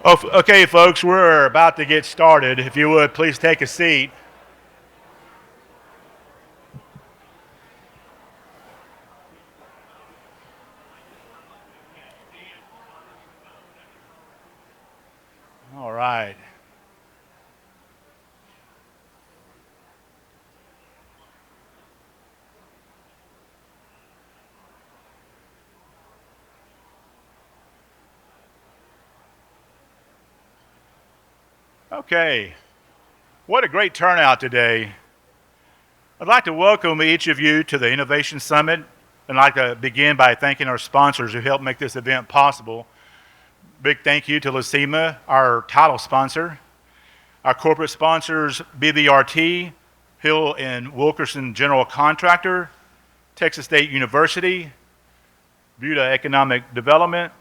Okay, folks, we're about to get started. If you would, please take a seat. All right. Okay. What a great turnout today. I'd like to welcome each of you to the Innovation Summit. I'd like to begin by thanking our sponsors who helped make this event possible. Big thank you to ICYMI, our title sponsor. Our corporate sponsors, BBRT, Hill and Wilkerson General Contractor, Texas State University, Buda Economic Development,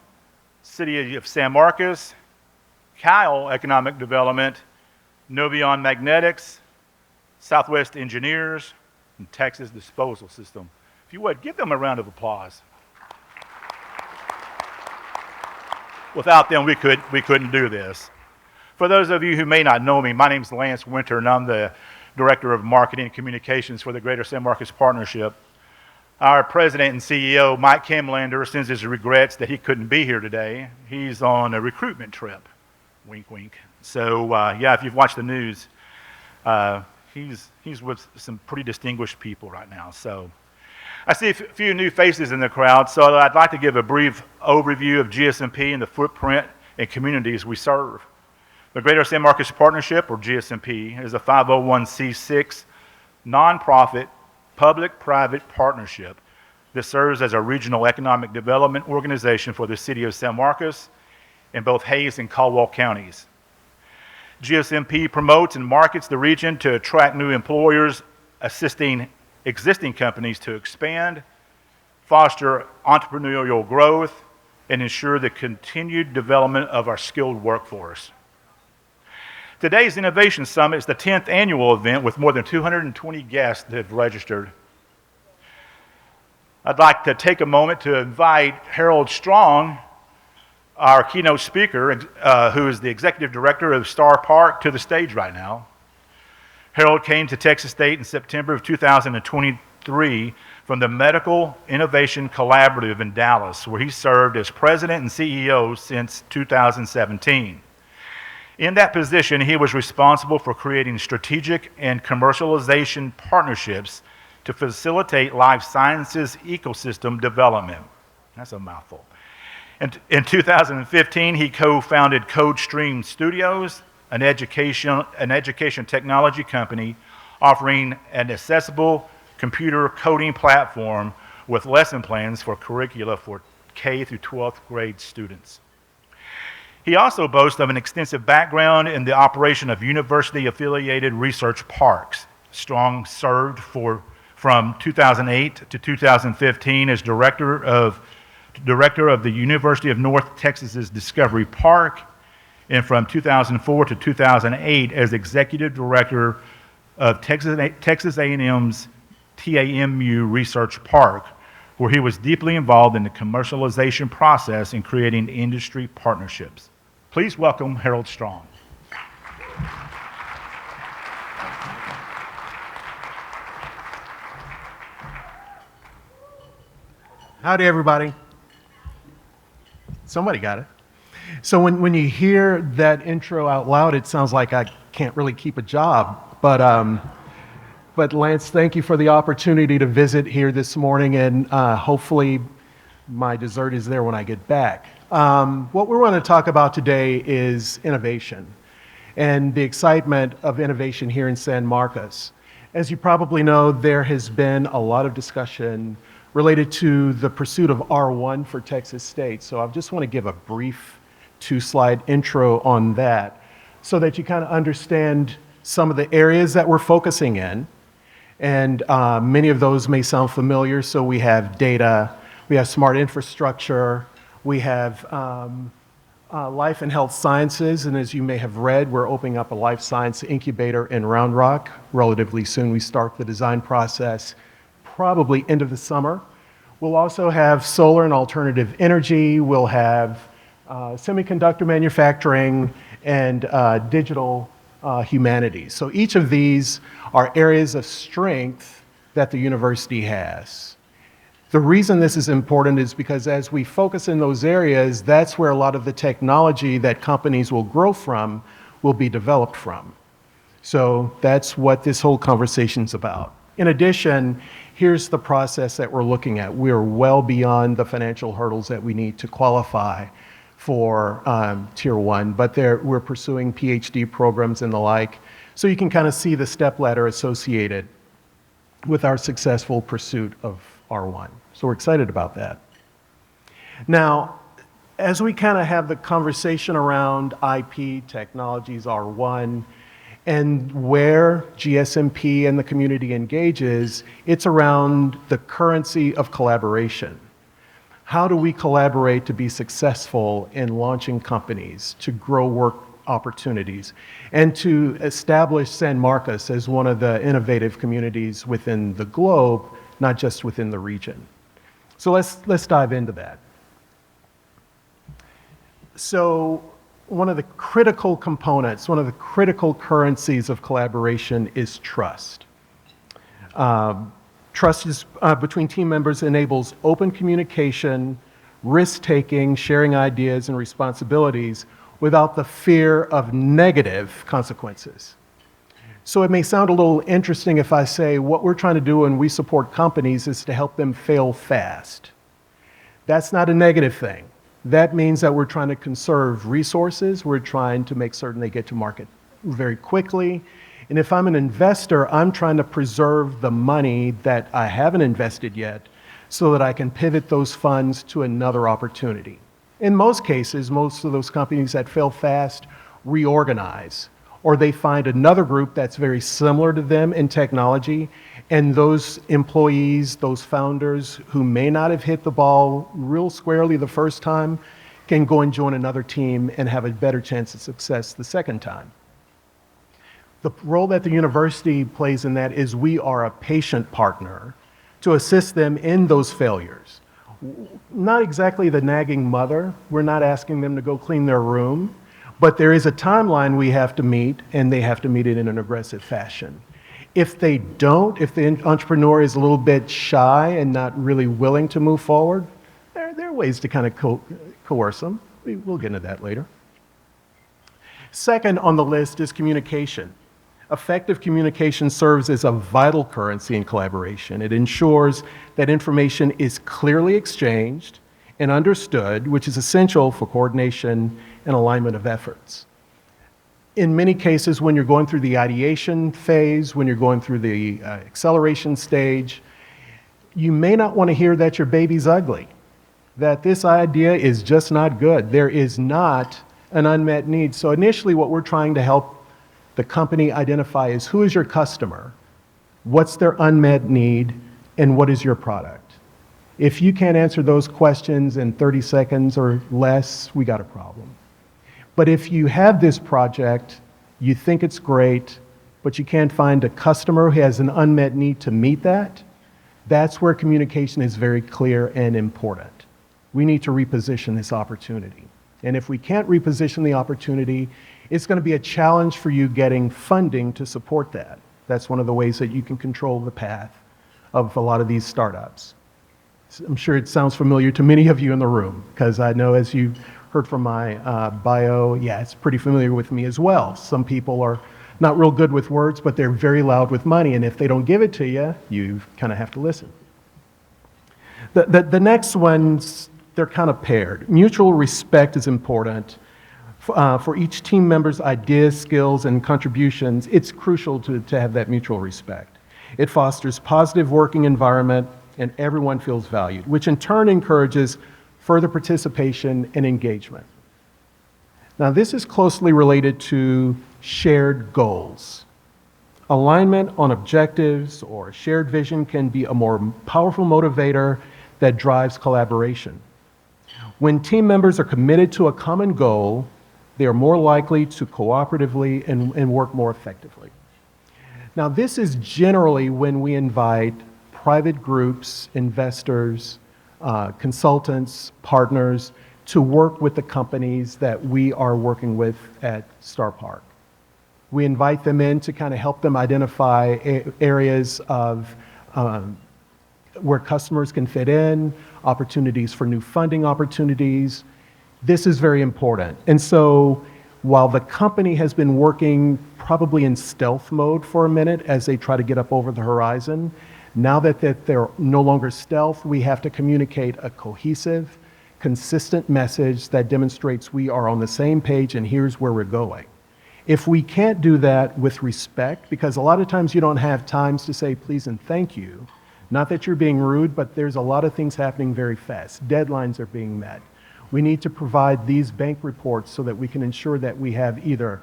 City of San Marcos, Kyle Economic Development, Novion Magnetics, Southwest Engineers, and Texas Disposal System. If you would, give them a round of applause. Without them, we couldn't do this. For those of you who may not know me, my name is Lance Winter, and I'm the Director of Marketing and Communications for the Greater San Marcos Partnership. Our President and CEO, Mike Kimlander, sends his regrets that he couldn't be here today. He's on a recruitment trip. Wink, wink. So, yeah, if you've watched the news, he's with some pretty distinguished people right now. So, I see a few new faces in the crowd, so I'd like to give a brief overview of GSMP and the footprint and communities we serve. The Greater San Marcos Partnership, or GSMP, is a 501c6 nonprofit public-private partnership that serves as a regional economic development organization for the city of San Marcos in both Hays and Caldwell counties. GSMP promotes and markets the region to attract new employers, assisting existing companies to expand, foster entrepreneurial growth, and ensure the continued development of our skilled workforce. Today's Innovation Summit is the 10th annual event with more than 220 guests that have registered. I'd like to take a moment to invite Harold Strong, our keynote speaker, who is the Executive Director of Star Park, to the stage right now. Harold came to Texas State in September of 2023 from the Medical Innovation Collaborative in Dallas, where he served as President and CEO since 2017. In that position, he was responsible for creating strategic and commercialization partnerships to facilitate life sciences ecosystem development. That's a mouthful. And in 2015, he co-founded CodeStream Studios, an education technology company offering an accessible computer coding platform with lesson plans for curricula for K through 12th grade students. He also boasts of an extensive background in the operation of university-affiliated research parks. Strong served from 2008 to 2015 as director of the University of North Texas's Discovery Park, and from 2004 to 2008 as executive director of Texas A&M's TAMU Research Park, where he was deeply involved in the commercialization process and creating industry partnerships. Please welcome Harold Strong. Howdy, everybody. Somebody got it. So when you hear that intro out loud, it sounds like I can't really keep a job. But Lance, thank you for the opportunity to visit here this morning, and hopefully my dessert is there when I get back. What we want to talk about today is innovation and the excitement of innovation here in San Marcos. As you probably know, there has been a lot of discussion related to the pursuit of R1 for Texas State. So I just want to give a brief 2-slide intro on that so that you kind of understand some of the areas that we're focusing in. And many of those may sound familiar. So we have data, we have smart infrastructure, we have life and health sciences. And as you may have read, we're opening up a life science incubator in Round Rock. Relatively soon we start the design process, probably end of the summer. We'll also have solar and alternative energy. We'll have semiconductor manufacturing, and digital humanities. So each of these are areas of strength that the university has. The reason this is important is because as we focus in those areas, that's where a lot of the technology that companies will grow from will be developed from. So that's what this whole conversation's about. In addition, here's the process that we're looking at. We're well beyond the financial hurdles that we need to qualify for Tier 1, but we're pursuing PhD programs and the like. So you can kind of see the step ladder associated with our successful pursuit of R1. So we're excited about that. Now, as we kind of have the conversation around IP, technologies, R1, and where GSMP and the community engages, it's around the currency of collaboration. How do we collaborate to be successful in launching companies, to grow work opportunities, and to establish San Marcos as one of the innovative communities within the globe, not just within the region? So let's dive into that. So one of the critical components, one of the critical currencies of collaboration is trust. Trust between team members enables open communication, risk-taking, sharing ideas and responsibilities without the fear of negative consequences. So it may sound a little interesting if I say what we're trying to do when we support companies is to help them fail fast. That's not a negative thing. That means that we're trying to conserve resources. We're trying to make certain they get to market very quickly. And if I'm an investor, I'm trying to preserve the money that I haven't invested yet so that I can pivot those funds to another opportunity. In most cases, most of those companies that fail fast reorganize, or they find another group that's very similar to them in technology, and those employees, those founders who may not have hit the ball real squarely the first time can go and join another team and have a better chance of success the second time. The role that the university plays in that is we are a patient partner to assist them in those failures. Not exactly the nagging mother. We're not asking them to go clean their room, but there is a timeline we have to meet, and they have to meet it in an aggressive fashion. If they don't, if the entrepreneur is a little bit shy and not really willing to move forward, there are ways to kind of coerce them. We'll get into that later. Second on the list is communication. Effective communication serves as a vital currency in collaboration. It ensures that information is clearly exchanged and understood, which is essential for coordination and alignment of efforts. In many cases, when you're going through the ideation phase, when you're going through the acceleration stage, you may not want to hear that your baby's ugly, that this idea is just not good. There is not an unmet need. So initially what we're trying to help the company identify is who is your customer, what's their unmet need, and what is your product. If you can't answer those questions in 30 seconds or less, we got a problem. But if you have this project, you think it's great, but you can't find a customer who has an unmet need to meet that, that's where communication is very clear and important. We need to reposition this opportunity. And if we can't reposition the opportunity, it's going to be a challenge for you getting funding to support that. That's one of the ways that you can control the path of a lot of these startups. I'm sure it sounds familiar to many of you in the room, because I know as you heard from my bio, yeah, it's pretty familiar with me as well. Some people are not real good with words, but they're very loud with money, and if they don't give it to you, you kind of have to listen. The next ones, they're kind of paired. Mutual respect is important. For each team member's ideas, skills, and contributions, it's crucial to have that mutual respect. It fosters positive working environment, and everyone feels valued, which in turn encourages further participation and engagement. Now, this is closely related to shared goals. Alignment on objectives or shared vision can be a more powerful motivator that drives collaboration. When team members are committed to a common goal, they are more likely to cooperatively and work more effectively. Now, this is generally when we invite private groups, investors, consultants, partners to work with the companies that we are working with at Star Park. We invite them in to kind of help them identify areas of where customers can fit in, opportunities for new funding opportunities. This is very important. And so while the company has been working probably in stealth mode for a minute as they try to get up over the horizon, now that they're no longer stealth, we have to communicate a cohesive, consistent message that demonstrates we are on the same page and here's where we're going. If we can't do that with respect, because a lot of times you don't have times to say please and thank you, not that you're being rude, but there's a lot of things happening very fast. Deadlines are being met. We need to provide these bank reports so that we can ensure that we have either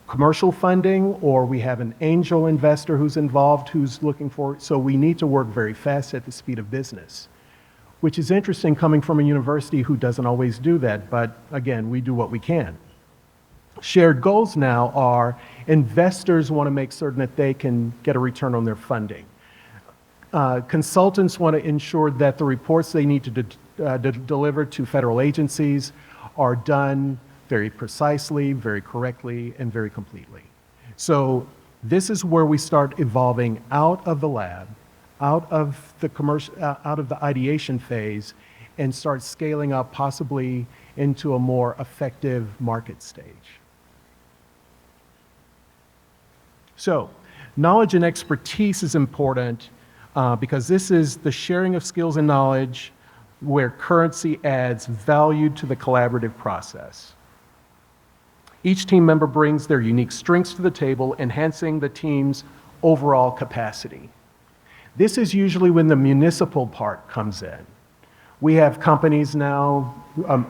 commercial funding or we have an angel investor who's involved who's looking for it. So we need to work very fast at the speed of business, which is interesting coming from a university who doesn't always do that. But again, we do what we can. Shared goals now are investors want to make certain that they can get a return on their funding. Consultants want to ensure that the reports they need to deliver to federal agencies are done very precisely, very correctly, and very completely. So this is where we start evolving out of the lab, out of the ideation phase, and start scaling up possibly into a more effective market stage. So knowledge and expertise is important because this is the sharing of skills and knowledge where currency adds value to the collaborative process. Each team member brings their unique strengths to the table, enhancing the team's overall capacity. This is usually when the municipal part comes in. We have companies now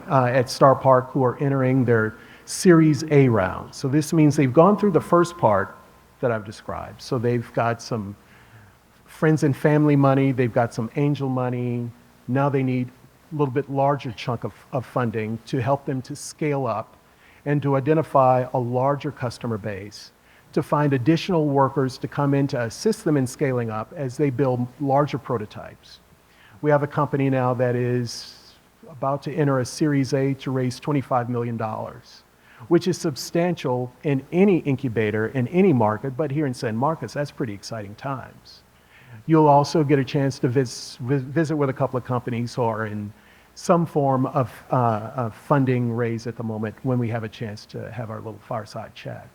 at Star Park who are entering their Series A round. So this means they've gone through the first part that I've described. So they've got some friends and family money, they've got some angel money. Now they need a little bit larger chunk of funding to help them to scale up and to identify a larger customer base, to find additional workers to come in to assist them in scaling up as they build larger prototypes. We have a company now that is about to enter a Series A to raise $25 million, which is substantial in any incubator, in any market, but here in San Marcos, that's pretty exciting times. You'll also get a chance to visit with a couple of companies who are in some form of funding raise at the moment when we have a chance to have our little fireside chat.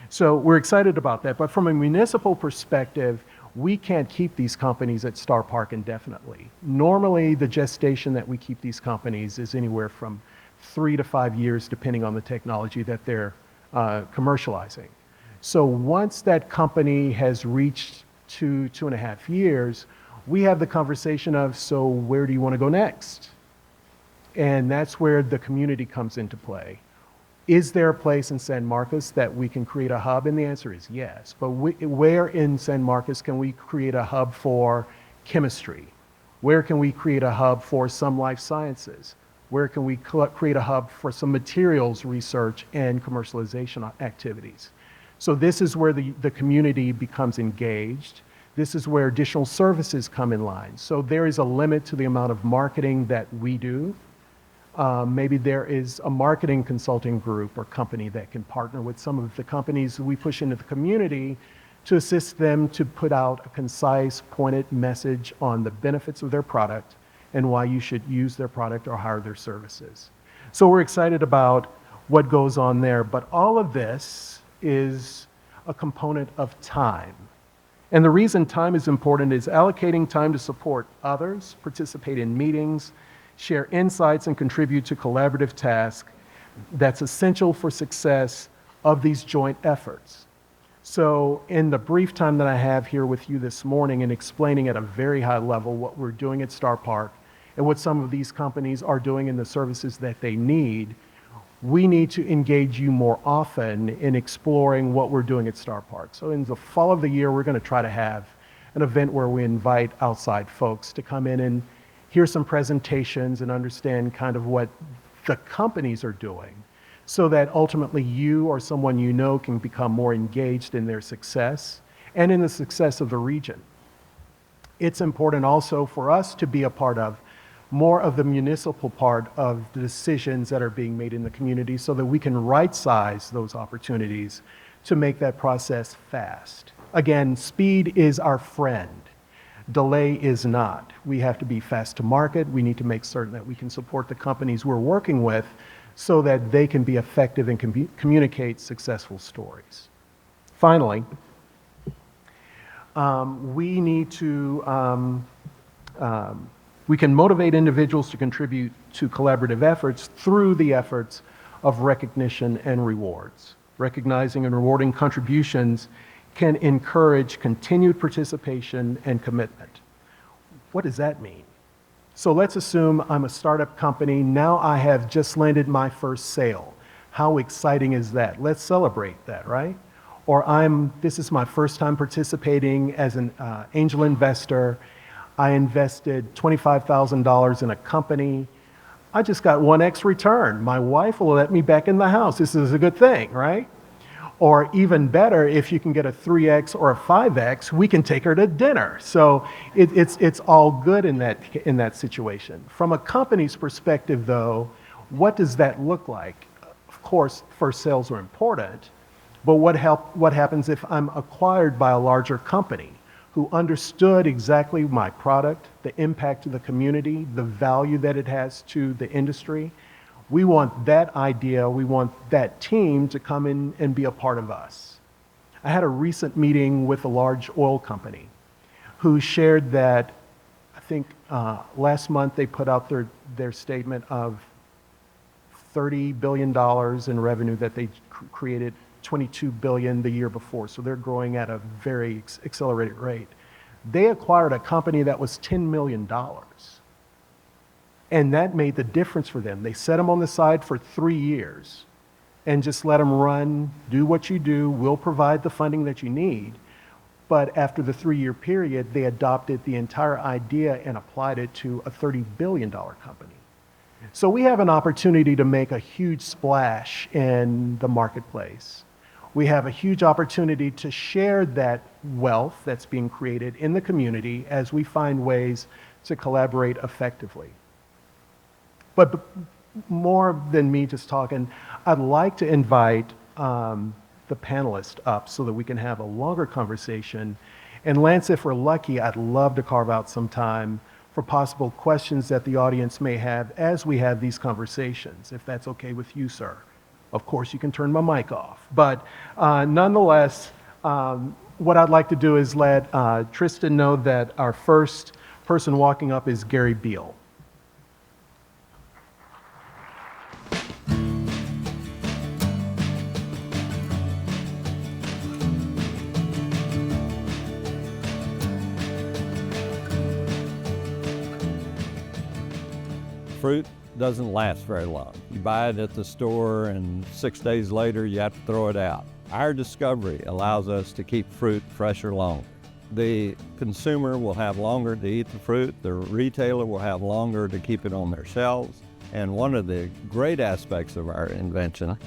So we're excited about that, but from a municipal perspective, we can't keep these companies at Star Park indefinitely. Normally, the gestation that we keep these companies is anywhere from 3 to 5 years, depending on the technology that they're commercializing. So once that company has reached 2.5 years, we have the conversation of, so where do you want to go next? And that's where the community comes into play. Is there a place in San Marcos that we can create a hub? And the answer is yes. But where in San Marcos can we create a hub for chemistry? Where can we create a hub for some life sciences? Where can we create a hub for some materials research and commercialization activities? So this is where the community becomes engaged. This is where additional services come in line. So there is a limit to the amount of marketing that we do. Maybe there is a marketing consulting group or company that can partner with some of the companies we push into the community to assist them to put out a concise, pointed message on the benefits of their product and why you should use their product or hire their services. So we're excited about what goes on there, but all of this is a component of time. And the reason time is important is allocating time to support others, participate in meetings, share insights, and contribute to collaborative tasks that's essential for success of these joint efforts. So in the brief time that I have here with you this morning and explaining at a very high level what we're doing at Star Park and what some of these companies are doing in the services that they need, we need to engage you more often in exploring what we're doing at Star Park. So in the fall of the year, we're going to try to have an event where we invite outside folks to come in and hear some presentations and understand kind of what the companies are doing so that ultimately you or someone you know can become more engaged in their success and in the success of the region. It's important also for us to be a part of more of the municipal part of the decisions that are being made in the community so that we can right-size those opportunities to make that process fast. Again, speed is our friend. Delay is not. We have to be fast to market. We need to make certain that we can support the companies we're working with so that they can be effective and communicate successful stories. Finally, we need to, we can motivate individuals to contribute to collaborative efforts through the efforts of recognition and rewards. Recognizing and rewarding contributions can encourage continued participation and commitment. What does that mean? So let's assume I'm a startup company. Now I have just landed my first sale. How exciting is that? Let's celebrate that, right? Or this is my first time participating as an angel investor. I invested $25,000 in a company. I just got 1x return. My wife will let me back in the house. This is a good thing, right? Or even better, if you can get a 3x or a 5x, we can take her to dinner. So it's all good in that situation. From a company's perspective, though, what does that look like? Of course, first sales are important, but what happens if I'm acquired by a larger company who understood exactly my product, the impact to the community, the value that it has to the industry? We want that idea, we want that team to come in and be a part of us. I had a recent meeting with a large oil company who shared that, I think last month they put out their statement of $30 billion in revenue that they created, 22 billion the year before. So they're growing at a very accelerated rate. They acquired a company that was $10 million. And that made the difference for them. They set them on the side for 3 years and just let them run, do what you do, we'll provide the funding that you need. But after the 3-year period, they adopted the entire idea and applied it to a $30 billion company. So we have an opportunity to make a huge splash in the marketplace. We have a huge opportunity to share that wealth that's being created in the community as we find ways to collaborate effectively. But more than me just talking, I'd like to invite the panelists up so that we can have a longer conversation. And Lance, if we're lucky, I'd love to carve out some time for possible questions that the audience may have as we have these conversations, if that's okay with you, sir. Of course, you can turn my mic off. But nonetheless, what I'd like to do is let Tristan know that our first person walking up is Gary Beal. Fruit doesn't last very long. You buy it at the store and 6 days later you have to throw it out. Our discovery allows us to keep fruit fresher longer. The consumer will have longer to eat the fruit, the retailer will have longer to keep it on their shelves, and one of the great aspects of our invention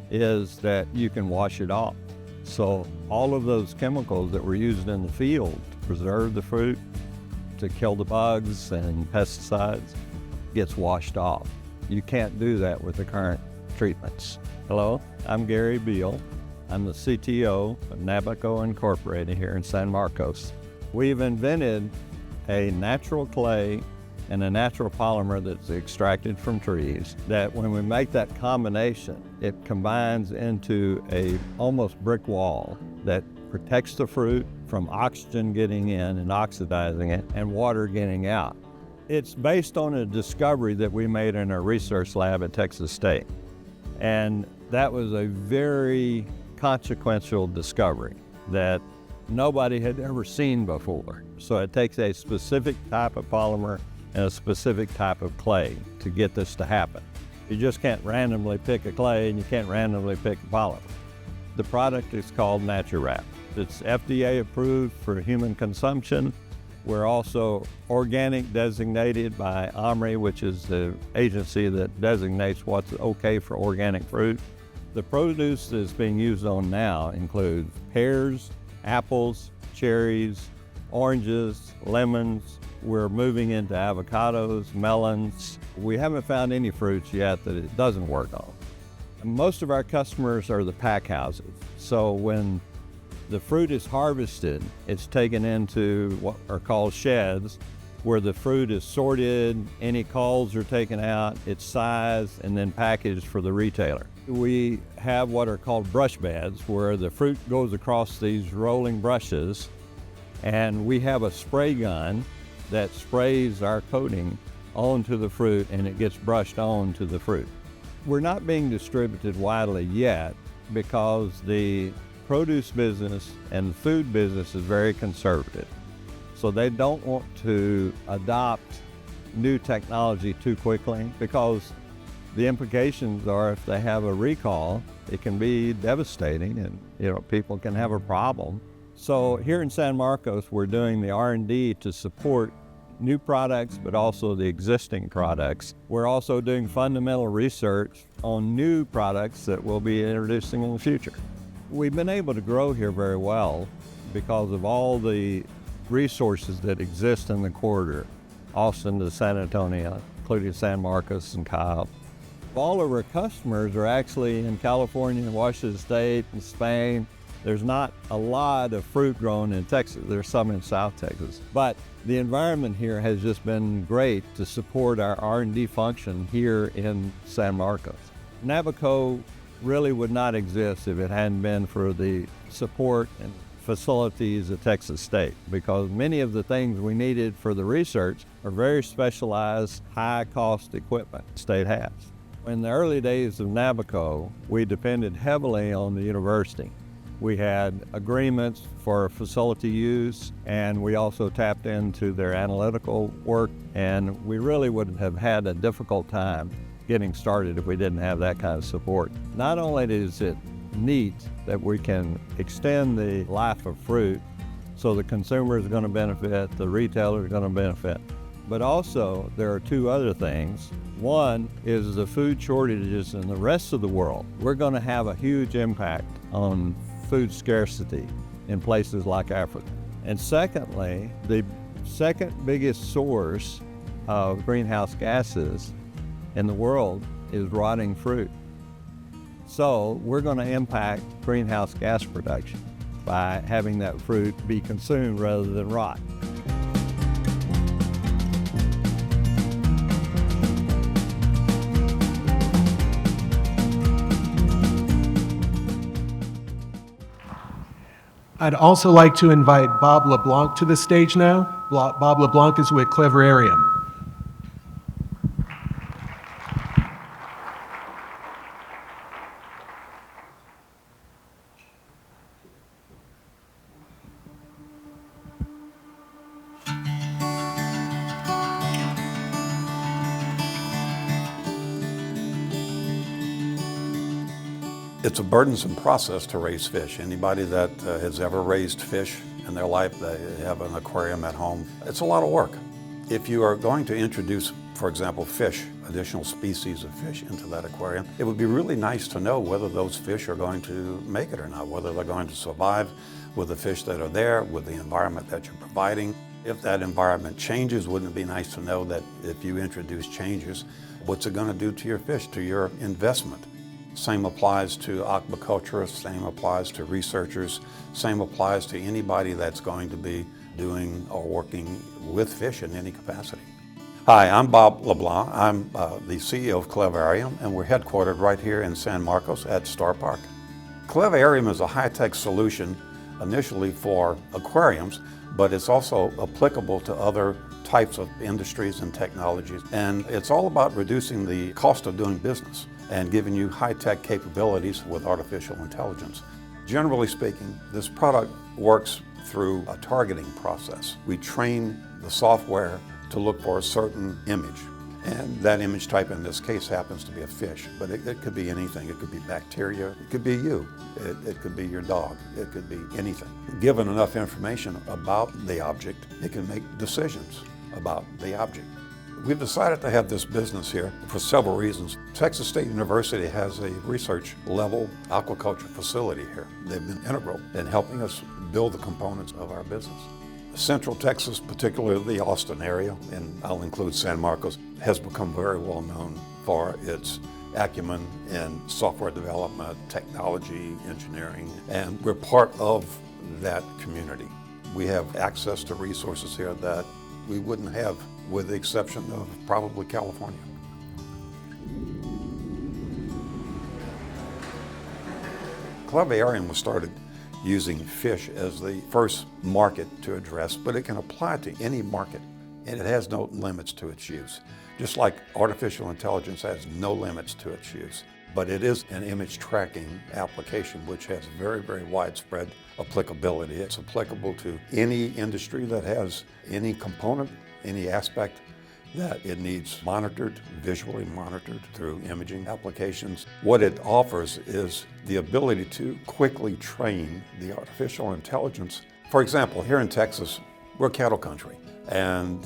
is that you can wash it off. So all of those chemicals that were used in the field to preserve the fruit, to kill the bugs and pesticides, gets washed off. You can't do that with the current treatments. Hello, I'm Gary Beal. I'm the CTO of Nabaco Incorporated here in San Marcos. We've invented a natural clay and a natural polymer that's extracted from trees that when we make that combination, it combines into a almost brick wall that protects the fruit from oxygen getting in and oxidizing it and water getting out. It's based on a discovery that we made in our research lab at Texas State. And that was a very consequential discovery that nobody had ever seen before. So it takes a specific type of polymer and a specific type of clay to get this to happen. You just can't randomly pick a clay and you can't randomly pick a polymer. The product is called NatuRap. It's FDA approved for human consumption. We're also organic designated by ICYMI, which is the agency that designates what's okay for organic fruit. The produce that's being used on now includes pears, apples, cherries, oranges, lemons. We're moving into avocados, melons. We haven't found any fruits yet that it doesn't work on. Most of our customers are the pack houses. So when the fruit is harvested, it's taken into what are called sheds, where the fruit is sorted, any culls are taken out, it's sized, and then packaged for the retailer. We have what are called brush beds, where the fruit goes across these rolling brushes, and we have a spray gun that sprays our coating onto the fruit, and it gets brushed onto the fruit. We're not being distributed widely yet because the produce business and the food business is very conservative. So they don't want to adopt new technology too quickly, because the implications are if they have a recall, it can be devastating, and people can have a problem. So here in San Marcos, we're doing the R&D to support new products, but also the existing products. We're also doing fundamental research on new products that we'll be introducing in the future. We've been able to grow here very well because of all the resources that exist in the corridor, Austin to San Antonio, including San Marcos and Kyle. All of our customers are actually in California, Washington State, and Spain. There's not a lot of fruit grown in Texas. There's some in South Texas. But the environment here has just been great to support our R&D function here in San Marcos. Navico really would not exist if it hadn't been for the support and facilities at Texas State, because many of the things we needed for the research are very specialized, high-cost equipment State has. In the early days of Navico, we depended heavily on the university. We had agreements for facility use, and we also tapped into their analytical work, and we really would have had a difficult time getting started if we didn't have that kind of support. Not only is it neat that we can extend the life of fruit so the consumer is going to benefit, the retailer is going to benefit, but also there are two other things. One is the food shortages in the rest of the world. We're going to have a huge impact on food scarcity in places like Africa. And secondly, the second biggest source of greenhouse gases in the world is rotting fruit. So we're going to impact greenhouse gas production by having that fruit be consumed rather than rot. I'd also like to invite Bob LeBlanc to the stage now. Bob LeBlanc is with Cleverarium. It's a burdensome process to raise fish. Anybody that has ever raised fish in their life, they have an aquarium at home. It's a lot of work. If you are going to introduce, for example, fish, additional species of fish into that aquarium, it would be really nice to know whether those fish are going to make it or not, whether they're going to survive with the fish that are there, with the environment that you're providing. If that environment changes, wouldn't it be nice to know that if you introduce changes, what's it going to do to your fish, to your investment? Same applies to aquaculturists, same applies to researchers, same applies to anybody that's going to be doing or working with fish in any capacity. Hi, I'm Bob LeBlanc. I'm the CEO of Cleverarium, and we're headquartered right here in San Marcos at Star Park. Cleverarium is a high-tech solution initially for aquariums, but it's also applicable to other types of industries and technologies. And it's all about reducing the cost of doing business and giving you high-tech capabilities with artificial intelligence. Generally speaking, this product works through a targeting process. We train the software to look for a certain image. And that image type in this case happens to be a fish, but it could be anything. It could be bacteria, it could be you, it could be your dog, it could be anything. Given enough information about the object, it can make decisions about the object. We've decided to have this business here for several reasons. Texas State University has a research level aquaculture facility here. They've been integral in helping us build the components of our business. Central Texas, particularly the Austin area, and I'll include San Marcos, has become very well known for its acumen in software development, technology, engineering, and we're part of that community. We have access to resources here that we wouldn't have with the exception of probably California. Clavarium was started using fish as the first market to address, but it can apply to any market, and it has no limits to its use. Just like artificial intelligence has no limits to its use. But it is an image tracking application which has very, very widespread applicability. It's applicable to any industry that has any component, any aspect that it needs monitored, visually monitored through imaging applications. What it offers is the ability to quickly train the artificial intelligence. For example, here in Texas, we're cattle country, and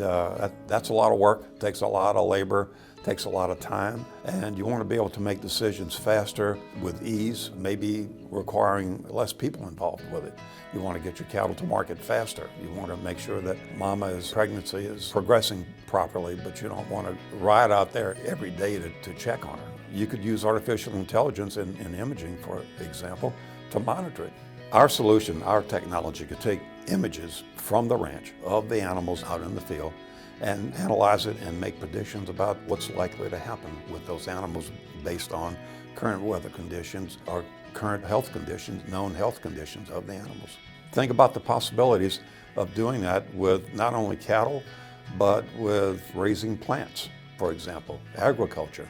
that's a lot of work, takes a lot of labor, takes a lot of time, and you want to be able to make decisions faster with ease, maybe requiring less people involved with it. You want to get your cattle to market faster. You want to make sure that mama's pregnancy is progressing properly, but you don't want to ride out there every day to check on her. You could use artificial intelligence in imaging, for example, to monitor it. Our solution, our technology, could take images from the ranch of the animals out in the field and analyze it and make predictions about what's likely to happen with those animals based on current weather conditions or current health conditions, known health conditions of the animals. Think about the possibilities of doing that with not only cattle, but with raising plants, for example, agriculture.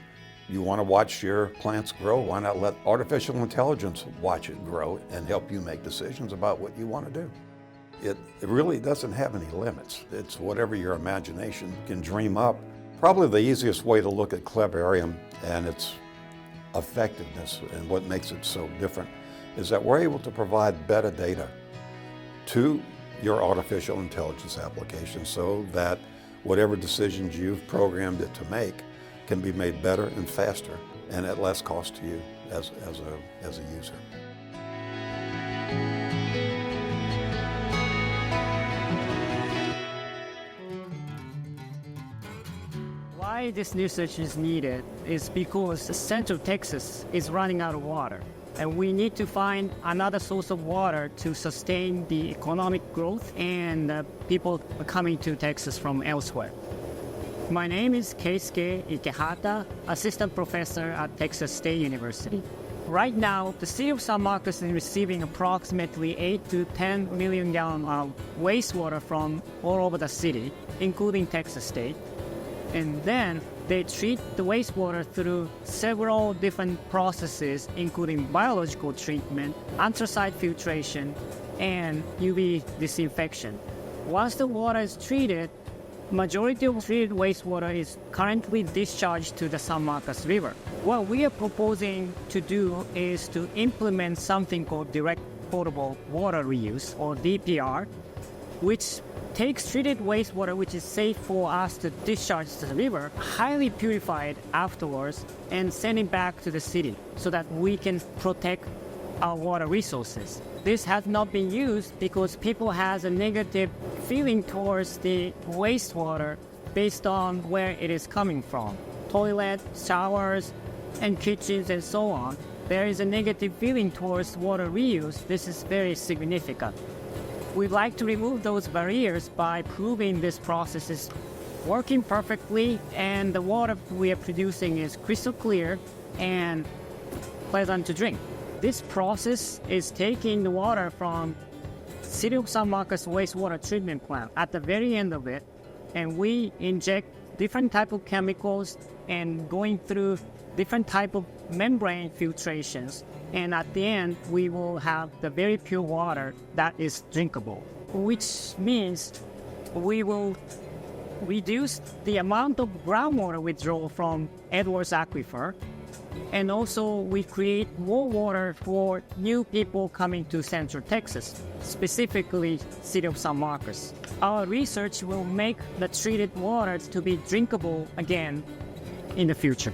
You want to watch your plants grow, why not let artificial intelligence watch it grow and help you make decisions about what you want to do? It really doesn't have any limits. It's whatever your imagination can dream up. Probably the easiest way to look at Clavarium and its effectiveness and what makes it so different is that we're able to provide better data to your artificial intelligence application so that whatever decisions you've programmed it to make can be made better and faster and at less cost to you as a user. Why this research is needed is because Central Texas is running out of water, and we need to find another source of water to sustain the economic growth and people coming to Texas from elsewhere. My name is Keisuke Ikehata, Assistant Professor at Texas State University. Right now, the city of San Marcos is receiving approximately 8 to 10 million gallons of wastewater from all over the city, including Texas State. And then they treat the wastewater through several different processes, including biological treatment, anthracite filtration, and UV disinfection. Once the water is treated, majority of treated wastewater is currently discharged to the San Marcos River. What we are proposing to do is to implement something called direct potable water reuse, or DPR, which takes treated wastewater, which is safe for us to discharge to the river, highly purified afterwards, and send it back to the city so that we can protect our water resources. This has not been used because people has a negative feeling towards the wastewater based on where it is coming from. Toilet, showers, and kitchens and so on. There is a negative feeling towards water reuse. This is very significant. We'd like to remove those barriers by proving this process is working perfectly and the water we are producing is crystal clear and pleasant to drink. This process is taking the water from City of San Marcos wastewater treatment plant at the very end of it, and we inject different type of chemicals and going through different type of membrane filtrations. And at the end, we will have the very pure water that is drinkable, which means we will reduce the amount of groundwater withdrawal from Edwards Aquifer, and also we create more water for new people coming to Central Texas, specifically City of San Marcos. Our research will make the treated water to be drinkable again in the future.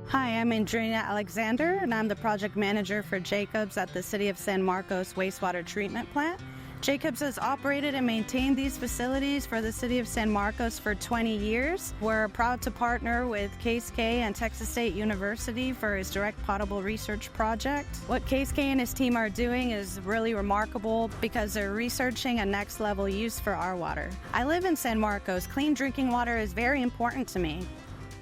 Hi, I'm Andrina Alexander, and I'm the project manager for Jacobs at the City of San Marcos wastewater treatment plant. Jacobs has operated and maintained these facilities for the city of San Marcos for 20 years. We're proud to partner with KSK and Texas State University for his direct potable research project. What KSK and his team are doing is really remarkable because they're researching a next level use for our water. I live in San Marcos. Clean drinking water is very important to me.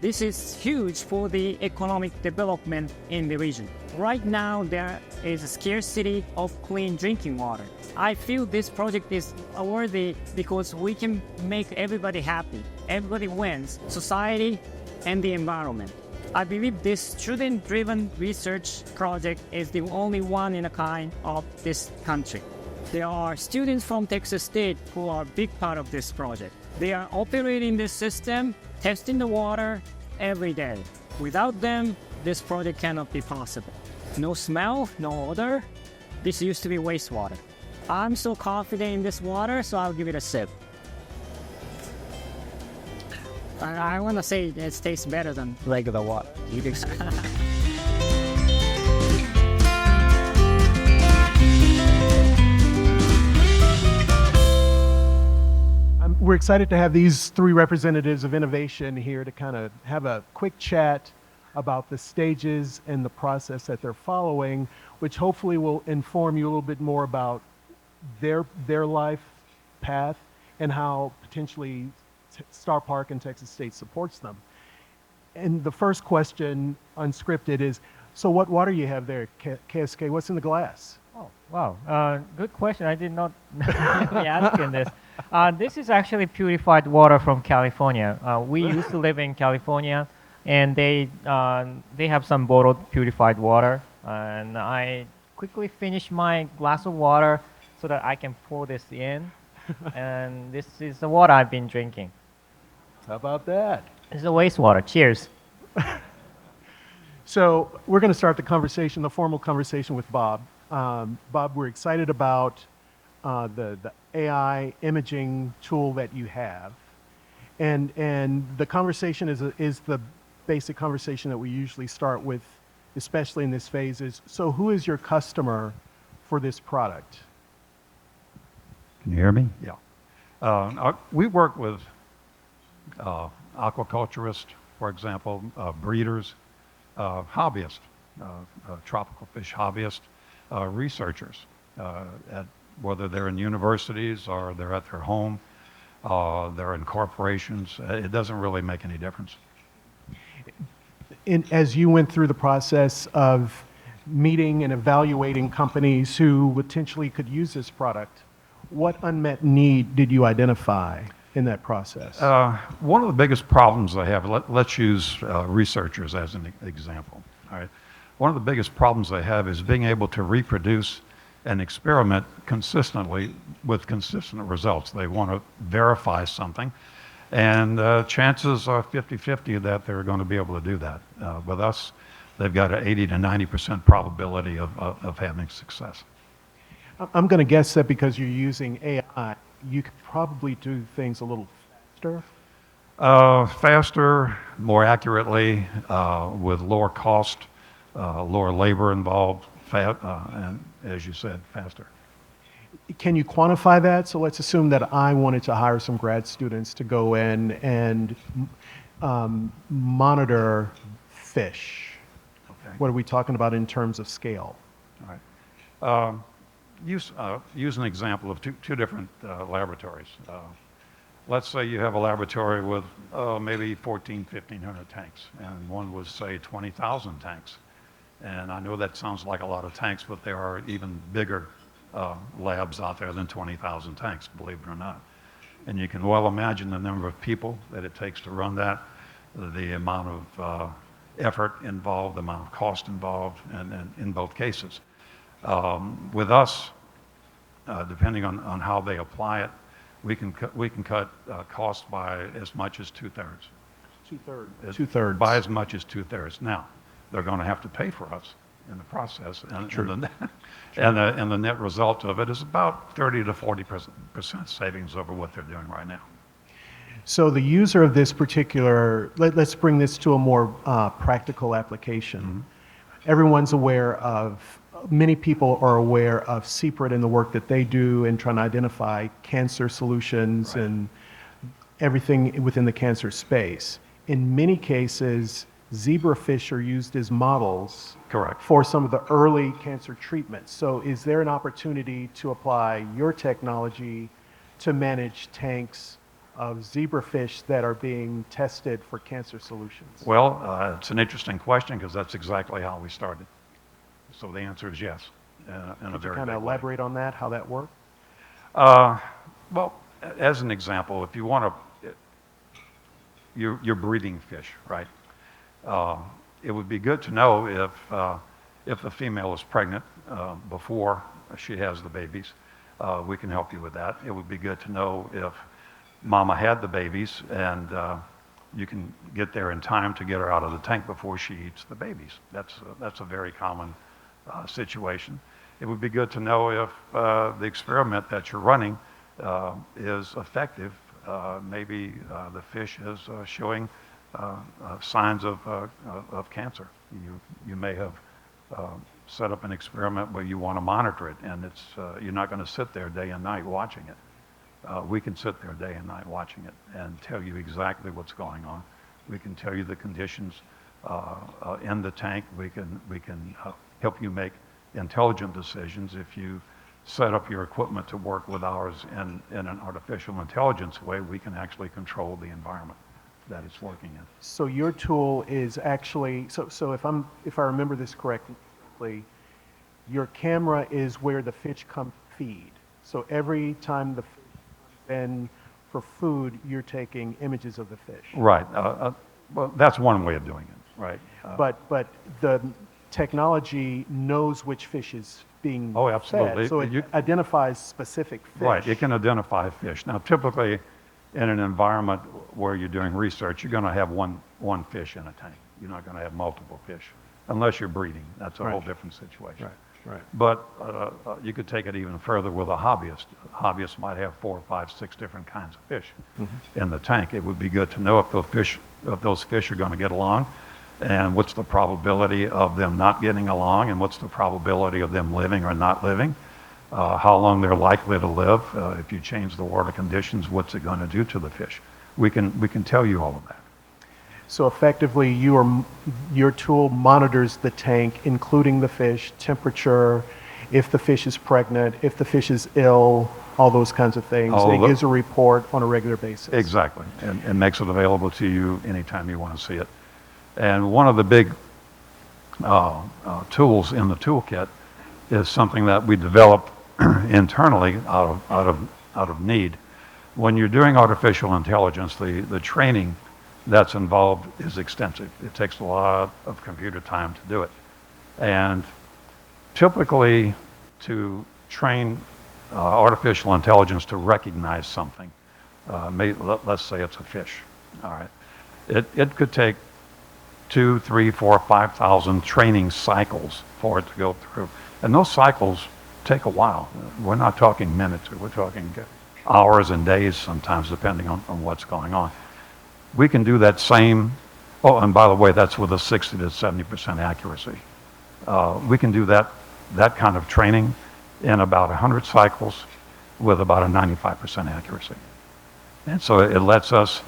This is huge for the economic development in the region. Right now, there is a scarcity of clean drinking water. I feel this project is worthy because we can make everybody happy. Everybody wins, society and the environment. I believe this student-driven research project is the only one in a kind of this country. There are students from Texas State who are a big part of this project. They are operating this system, testing the water every day. Without them, this project cannot be possible. No smell, no odor. This used to be wastewater. I'm so confident in this water, so I'll give it a sip. I want to say it tastes better than regular water. You can We're excited to have these three representatives of innovation here to kind of have a quick chat about the stages and the process that they're following, which hopefully will inform you a little bit more about their life path and how potentially Star Park and Texas State supports them. And the first question, unscripted, is, so what water you have there, KSK? What's in the glass? Oh, wow. Good question. I did not be asking this. This is actually purified water from California. We used to live in California, and they have some bottled purified water. And I quickly finished my glass of water so that I can pour this in. And this is the water I've been drinking. How about that? It's the wastewater. Cheers. So we're going to start the conversation, the formal conversation with Bob. Bob, we're excited about the AI imaging tool that you have. And the conversation is the basic conversation that we usually start with, especially in this phase, is, so who is your customer for this product? Can you hear me? Yeah. We work with aquaculturists, for example, breeders, hobbyists, tropical fish hobbyists, researchers, whether they're in universities or they're at their home, they're in corporations. It doesn't really make any difference. As you went through the process of meeting and evaluating companies who potentially could use this product, what unmet need did you identify in that process? One of the biggest problems they have, let's use researchers as an example. All right. One of the biggest problems they have is being able to reproduce an experiment consistently with consistent results. They want to verify something, and chances are 50-50 that they're going to be able to do that. With us, they've got an 80 to 90% probability of having success. I'm going to guess that because you're using AI, you could probably do things a little faster. Faster, more accurately, with lower cost, lower labor involved, and as you said, faster. Can you quantify that? So let's assume that I wanted to hire some grad students to go in and monitor fish. Okay. What are we talking about in terms of scale? All right. Use an example of two different laboratories. Let's say you have a laboratory with maybe 1,500 tanks, and one was, say, 20,000 tanks. And I know that sounds like a lot of tanks, but there are even bigger labs out there than 20,000 tanks, believe it or not. And you can well imagine the number of people that it takes to run that, the amount of effort involved, the amount of cost involved, and in both cases. With us, depending on how they apply it, we can cut costs by as much as 2/3. Two-thirds. By as much as 2/3. Now, they're going to have to pay for us in the process, and the net result of it is about 30 to 40% savings over what they're doing right now. So the user of this particular, let's bring this to a more practical application. everyone's aware of, many people are aware of CPRIT and the work that they do in trying to identify cancer solutions and everything within the cancer space. In many cases, zebrafish are used as models Correct. for some of the early cancer treatments. So is there an opportunity to apply your technology to manage tanks of zebrafish that are being tested for cancer solutions? Well, it's an interesting question because that's exactly how we started. So the answer is yes, in a Could you very kind of big way. elaborate on that, how that worked? Well, as an example, if you want to, you're breeding fish, right? It would be good to know if the female is pregnant before she has the babies. We can help you with that. It would be good to know if mama had the babies and you can get there in time to get her out of the tank before she eats the babies. That's a very common situation. It would be good to know if the experiment that you're running is effective. Maybe the fish is showing signs of cancer. You may have set up an experiment where you want to monitor it, and you're not going to sit there day and night watching it. We can sit there day and night watching it and tell you exactly what's going on. We can tell you the conditions in the tank. We can help you make intelligent decisions. If you set up your equipment to work with ours in an artificial intelligence way, we can actually control the environment that it's working in. So your tool is actually, so if I remember this correctly, your camera is where the fish come feed. So every time the fish comes in for food, you're taking images of the fish. Right. Well, that's one way of doing it, right? But the technology knows which fish is being Oh, absolutely. fed, so it identifies specific fish. Right, it can identify fish. Now, typically, in an environment where you're doing research, you're going to have one fish in a tank. You're not going to have multiple fish, unless you're breeding. That's a whole different situation. Right. But you could take it even further with a hobbyist. A hobbyist might have 4, 5, 6 different kinds of fish in the tank. It would be good to know if those fish are going to get along, and what's the probability of them not getting along, and what's the probability of them living or not living, how long they're likely to live. If you change the water conditions, what's it going to do to the fish? We can tell you all of that. So effectively, your tool monitors the tank, including the fish, temperature, if the fish is pregnant, if the fish is ill, all those kinds of things. It gives a report on a regular basis. Exactly, and makes it available to you anytime you want to see it. And one of the big tools in the toolkit is something that we developed internally out of need. When you're doing artificial intelligence, the training that's involved is extensive. It takes a lot of computer time to do it. And typically, to train artificial intelligence to recognize something, let's say it's a fish, all right, it could take 2, 3, 4, 5,000 training cycles for it to go through. And those cycles take a while. We're not talking minutes, we're talking hours and days sometimes, depending on what's going on. We can do that same, and by the way, that's with a 60 to 70% accuracy. We can do that kind of training in about 100 cycles with about a 95% accuracy. And so it lets us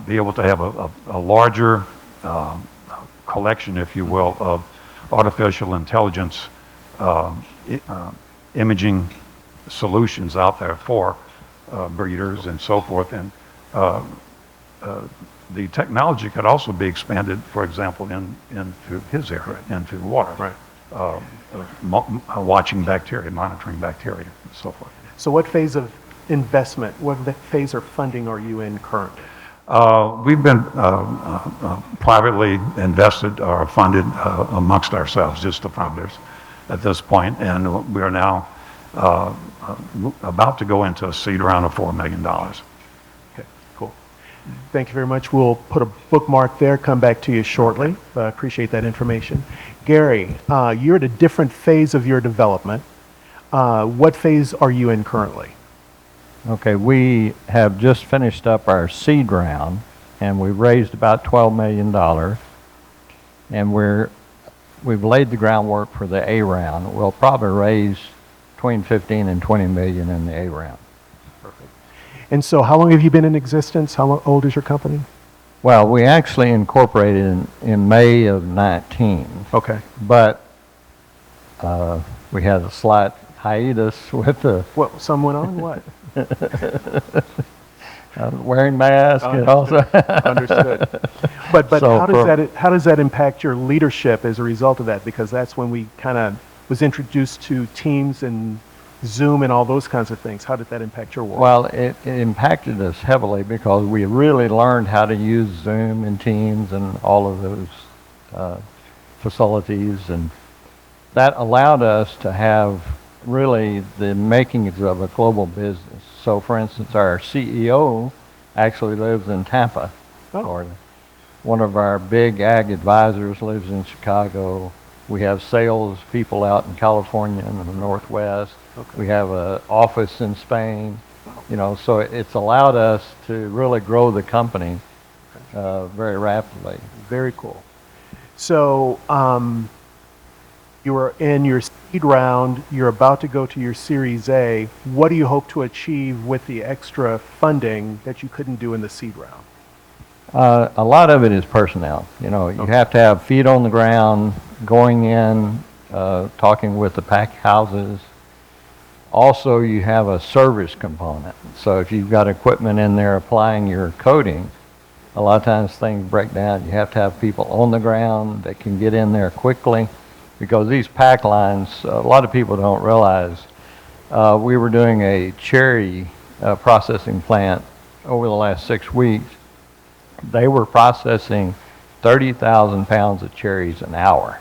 be able to have a larger collection, if you will, of artificial intelligence imaging solutions out there for breeders and so forth. And the technology could also be expanded, for example, into his area, into water. Right. Watching bacteria, monitoring bacteria, and so forth. So what phase of investment, what phase of funding are you in currently? We've been privately invested or funded amongst ourselves, just the founders at this point, and we are now about to go into a seed round of $4 million. Okay, cool. Thank you very much. We'll put a bookmark there, come back to you shortly. Appreciate that information. Gary, you're at a different phase of your development. What phase are you in currently? Okay, we have just finished up our seed round, and we raised about $12 million, and we're we've laid the groundwork for the A round. We'll probably raise between 15 and 20 million in the A round. And so how long have you been in existence? Old is your company? Well, we actually incorporated in May of 19, Okay. but we had a slight hiatus with the What, some went on? What? wearing masks and also. Understood. But So how does that impact your leadership as a result of that? Because that's when we kind of was introduced to Teams and Zoom and all those kinds of things. How did that impact your work? Well, it impacted us heavily because we really learned how to use Zoom and Teams and all of those facilities, and that allowed us to have really the makings of a global business. So, for instance, our CEO actually lives in Tampa, Florida. One of our big ag advisors lives in Chicago. We have sales people out in California and the Northwest. We have an office in Spain. You know, so it's allowed us to really grow the company very rapidly. Very cool. So you were in your seed round. You're about to go to your Series A. What do you hope to achieve with the extra funding that you couldn't do in the seed round? A lot of it is personnel. You know, you have to have feet on the ground, going in, talking with the pack houses. Also, you have a service component. So if you've got equipment in there applying your coating, a lot of times things break down. You have to have people on the ground that can get in there quickly, because these pack lines, a lot of people don't realize, we were doing a cherry processing plant over the last 6 weeks. They were processing 30,000 pounds of cherries an hour.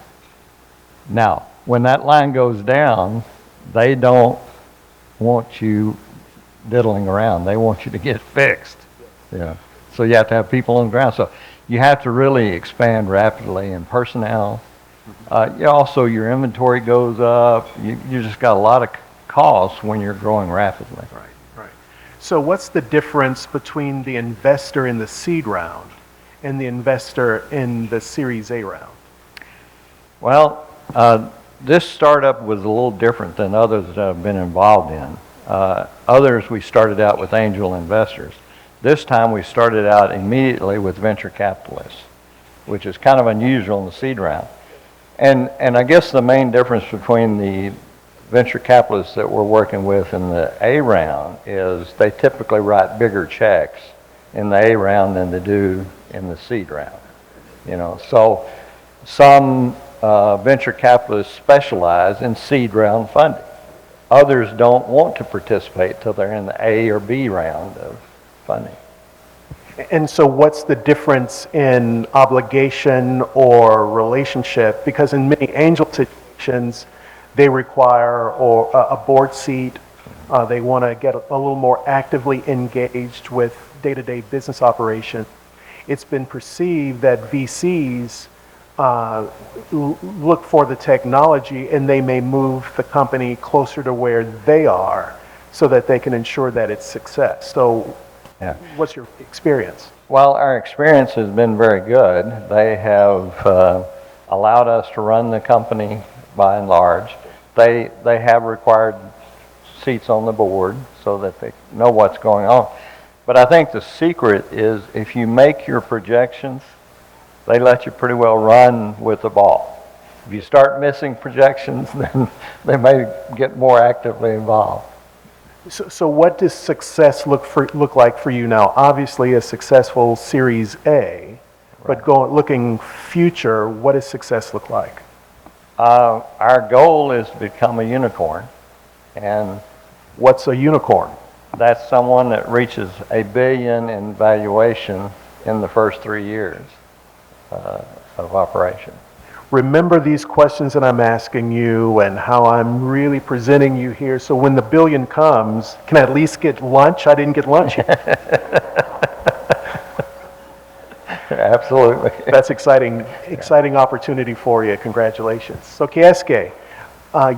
Now, when that line goes down, they don't want you diddling around. They want you to get fixed. Yeah. So you have to have people on the ground. So you have to really expand rapidly in personnel. Also, your inventory goes up. You just got a lot of costs when you're growing rapidly. Right. So what's the difference between the investor in the seed round and the investor in the Series A round? Well, this startup was a little different than others that I've been involved in. Others, we started out with angel investors. This time we started out immediately with venture capitalists, which is kind of unusual in the seed round. And I guess the main difference between the venture capitalists that we're working with in the A round is they typically write bigger checks in the A round than they do in the seed round. You know, so some venture capitalists specialize in seed round funding. Others don't want to participate till they're in the A or B round of funding. And so what's the difference in obligation or relationship? Because in many angel situations, they require a board seat. They want to get a little more actively engaged with day-to-day business operation. It's been perceived that VCs look for the technology and they may move the company closer to where they are so that they can ensure that it's success. So what's your experience? Well, our experience has been very good. They have allowed us to run the company by and large. They have required seats on the board so that they know what's going on. But I think the secret is if you make your projections, they let you pretty well run with the ball. If you start missing projections, then they may get more actively involved. So what does success look like for you now? Obviously a successful Series A, but looking future, what does success look like? Our goal is to become a unicorn. And what's a unicorn? That's someone that reaches $1 billion in valuation in the first 3 years of operation. Remember these questions that I'm asking you and how I'm really presenting you here. So when the billion comes, can I at least get lunch? I didn't get lunch yet. Absolutely. That's exciting opportunity for you. Congratulations. So Keisuke,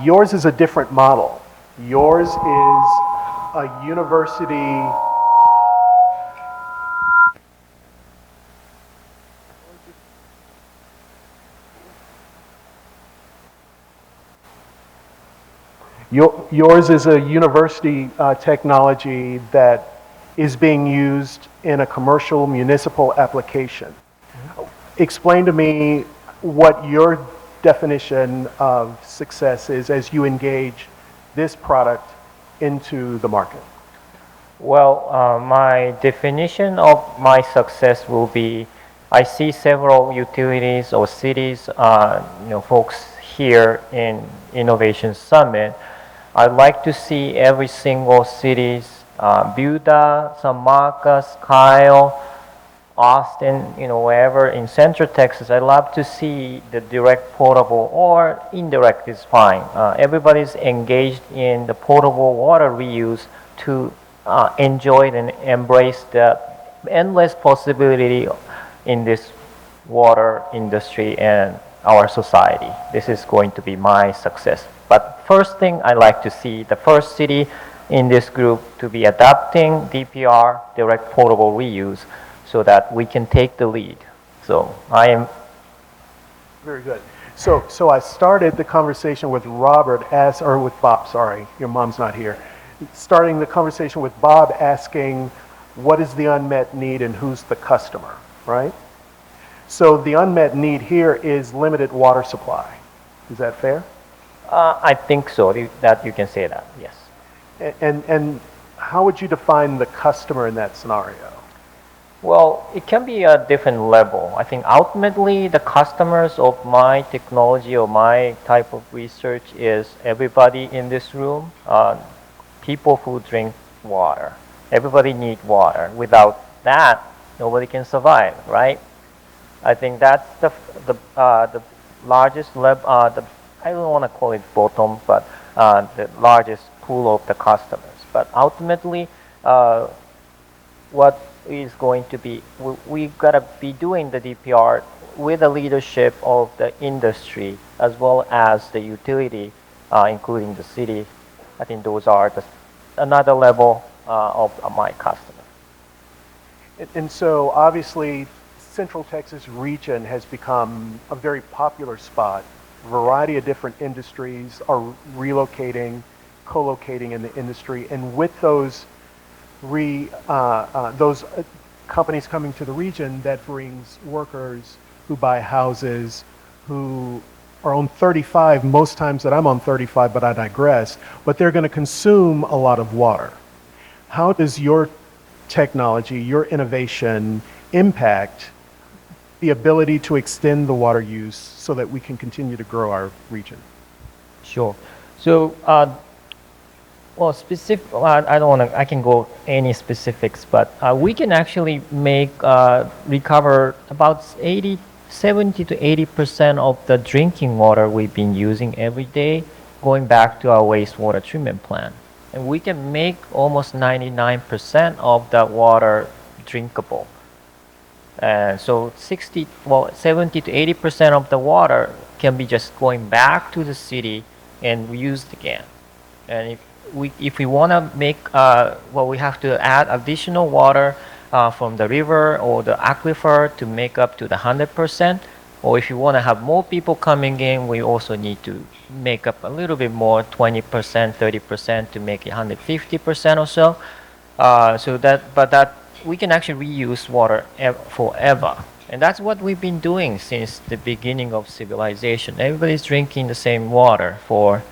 yours is a different model. Yours is a university. Yours is a university technology that is being used in a commercial municipal application. Explain to me what your definition of success is as you engage this product into the market. Well, my definition of my success will be I see several utilities or cities, folks here in Innovation Summit. I'd like to see every single cities, Buda, San Marcos, Kyle, Austin, wherever in Central Texas. I love to see the direct potable or indirect is fine. Everybody's engaged in the potable water reuse to enjoy and embrace the endless possibility in this water industry and our society. This is going to be my success. But first thing I like to see the first city in this group to be adopting DPR, direct potable reuse, so that we can take the lead. So I am very good. So I started the conversation with with Bob, sorry, your mom's not here. Starting the conversation with Bob asking, what is the unmet need and who's the customer, right? So the unmet need here is limited water supply. Is that fair? I think so, that you can say that, yes. And how would you define the customer in that scenario? Well, it can be a different level. I think ultimately the customers of my technology or my type of research is everybody in this room, people who drink water. Everybody needs water. Without that, nobody can survive, right? I think that's the largest level, I don't want to call it bottom, but the largest pool of the customers. But ultimately, what is going to be, we've got to be doing the DPR with the leadership of the industry as well as the utility, including the city. I think those are another level of my customer. And so obviously, Central Texas region has become a very popular spot. A variety of different industries are relocating, co-locating in the industry, and with those companies coming to the region, that brings workers who buy houses, who are on 35, most times that I'm on 35, but I digress, but they're going to consume a lot of water. How does your technology, your innovation impact the ability to extend the water use so that we can continue to grow our region? Sure. So, well, specific. I don't want to. I can go any specifics, but we can actually make recover about 70 to 80% of the drinking water we've been using every day, going back to our wastewater treatment plant, and we can make almost 99% of that water drinkable. And so 70 to 80% of the water can be just going back to the city and reused again. And if we want to make, we have to add additional water from the river or the aquifer to make up to the 100%. Or if you want to have more people coming in, we also need to make up a little bit more, 20%, 30% to make it 150% or so. But we can actually reuse water forever. And that's what we've been doing since the beginning of civilization. Everybody's drinking the same water for